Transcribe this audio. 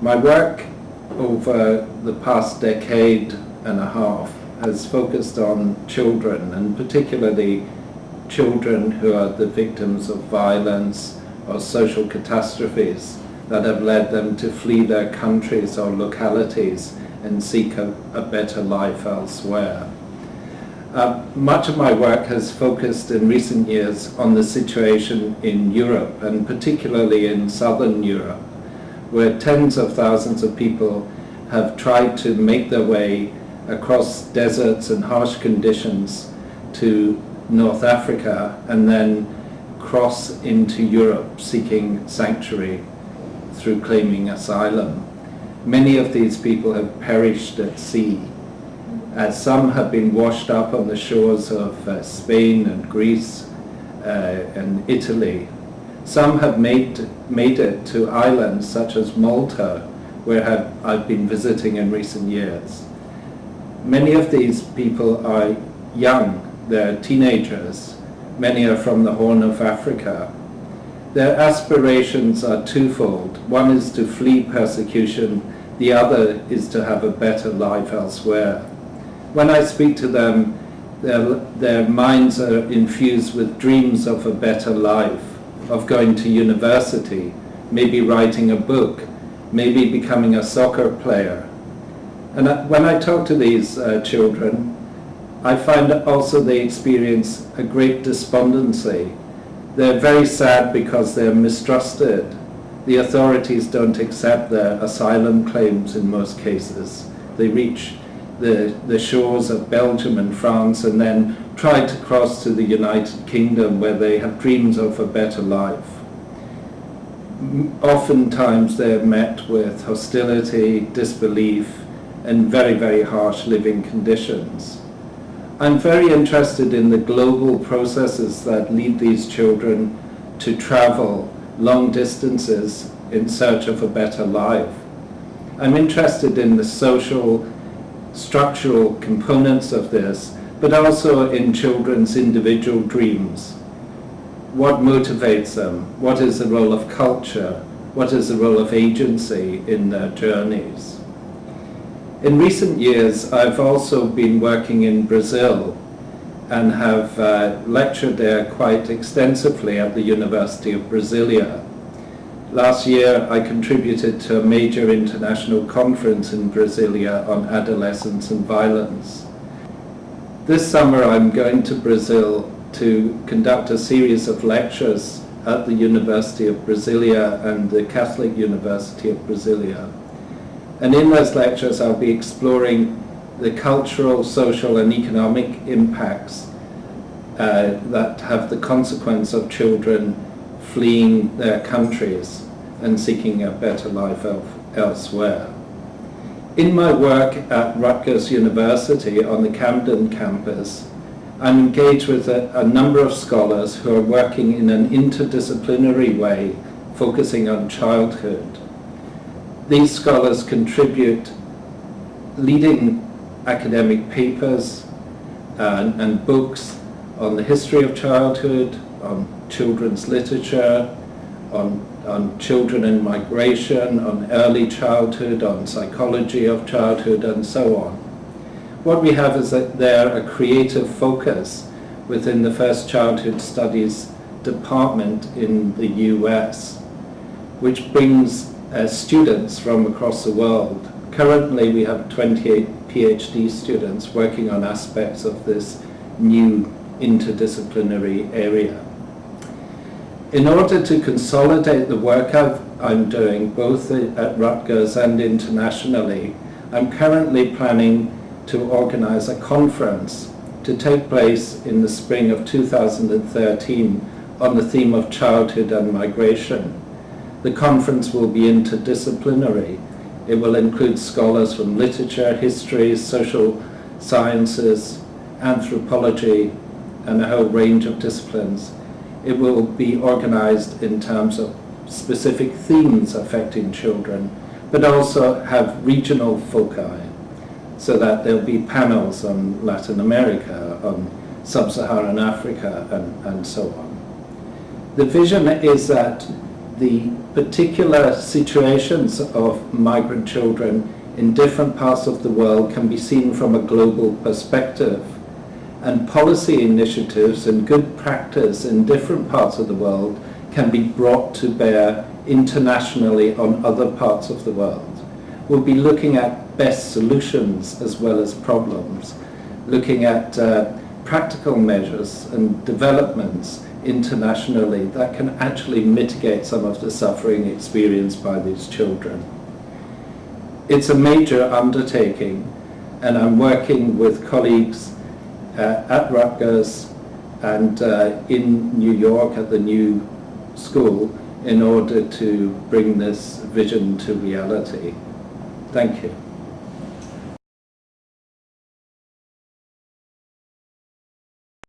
My work over the past decade and a half has focused on children, and particularly children who are the victims of violence or social catastrophes that have led them to flee their countries or localities and seek a better life elsewhere. Much of my work has focused in recent years on the situation in Europe, and particularly in southern Europe, where tens of thousands of people have tried to make their way across deserts and harsh conditions to North Africa and then cross into Europe seeking sanctuary through claiming asylum. Many of these people have perished at sea, as some have been washed up on the shores of Spain and Greece and Italy. Some have made it to islands such as Malta, where I've been visiting in recent years. Many of these people are young, they're teenagers. Many are from the Horn of Africa. Their aspirations are twofold. One is to flee persecution, the other is to have a better life elsewhere. When I speak to them, their minds are infused with dreams of a better life, of going to university, maybe writing a book, maybe becoming a soccer player. And when I talk to these children, I find also they experience a great despondency. They're very sad because they're mistrusted. The authorities don't accept their asylum claims in most cases. They reach the shores of Belgium and France and then try to cross to the United Kingdom, where they have dreams of a better life. Oftentimes they're met with hostility, disbelief, and very, very harsh living conditions. I'm very interested in the global processes that lead these children to travel long distances in search of a better life. I'm interested in the social, structural components of this, but also in children's individual dreams. What motivates them? What is the role of culture? What is the role of agency in their journeys? In recent years, I've also been working in Brazil and have lectured there quite extensively at the University of Brasilia. Last year, I contributed to a major international conference in Brasilia on adolescence and violence. This summer, I'm going to Brazil to conduct a series of lectures at the University of Brasilia and the Catholic University of Brasilia. And in those lectures, I'll be exploring the cultural, social, and economic impacts that have the consequence of children fleeing their countries and seeking a better life elsewhere. In my work at Rutgers University on the Camden campus, I'm engaged with a number of scholars who are working in an interdisciplinary way, focusing on childhood. These scholars contribute leading academic papers and books on the history of childhood, on children's literature, on children in migration, on early childhood, on psychology of childhood, and so on. What we have is that there a creative focus within the First Childhood Studies department in the US, which brings students from across the world. Currently, we have 28 PhD students working on aspects of this new interdisciplinary area. In order to consolidate the work I'm doing, both at Rutgers and internationally, I'm currently planning to organize a conference to take place in the spring of 2013 on the theme of childhood and migration. The conference will be interdisciplinary. It will include scholars from literature, history, social sciences, anthropology, and a whole range of disciplines. It will be organized in terms of specific themes affecting children, but also have regional foci, so that there'll be panels on Latin America, on Sub-Saharan Africa, and so on. The vision is that the particular situations of migrant children in different parts of the world can be seen from a global perspective, and policy initiatives and good practice in different parts of the world can be brought to bear internationally on other parts of the world. We'll be looking at best solutions as well as problems, looking at practical measures and developments internationally that can actually mitigate some of the suffering experienced by these children. It's a major undertaking, and I'm working with colleagues at Rutgers and in New York at the new school in order to bring this vision to reality. Thank you.